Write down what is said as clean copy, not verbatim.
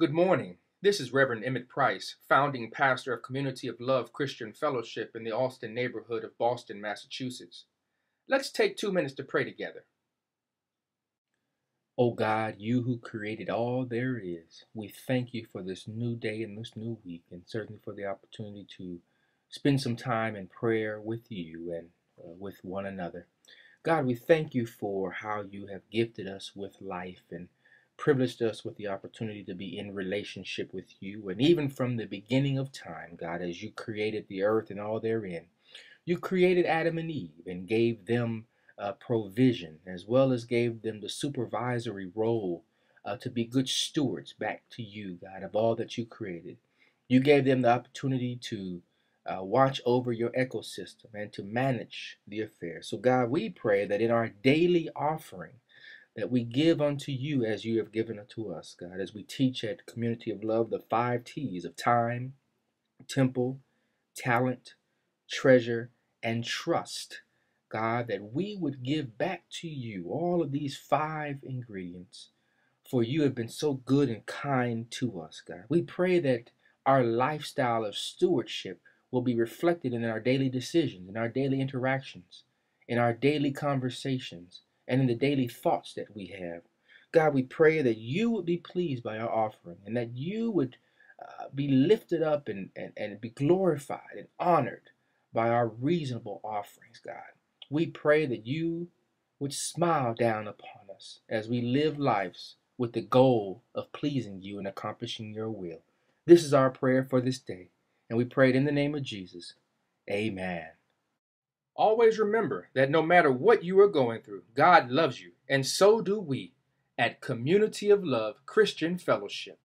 Good morning. This is Reverend Emmett Price, founding pastor of Community of Love Christian Fellowship in the Austin neighborhood of Boston, Massachusetts. Let's take 2 minutes to pray together. Oh God, you who created all there is, we thank you for this new day and this new week, and certainly for the opportunity to spend some time in prayer with you and with one another. God, we thank you for how you have gifted us with life and privileged us with the opportunity to be in relationship with you. And even from the beginning of time, God, as you created the earth and all therein, you created Adam and Eve and gave them provision, as well as gave them the supervisory role to be good stewards back to you, God, of all that you created. You gave them the opportunity to watch over your ecosystem and to manage the affair. So, God, we pray that in our daily offering, that we give unto you as you have given unto us, God, as we teach at Community of Love the 5 T's of time, temple, talent, treasure, and trust. God, that we would give back to you all of these 5 ingredients, for you have been so good and kind to us, God. We pray that our lifestyle of stewardship will be reflected in our daily decisions, in our daily interactions, in our daily conversations, and in the daily thoughts that we have. God, we pray that you would be pleased by our offering and that you would be lifted up and be glorified and honored by our reasonable offerings, God. We pray that you would smile down upon us as we live lives with the goal of pleasing you and accomplishing your will. This is our prayer for this day, and we pray it in the name of Jesus. Amen. Always remember that no matter what you are going through, God loves you, and so do we at Community of Love Christian Fellowship.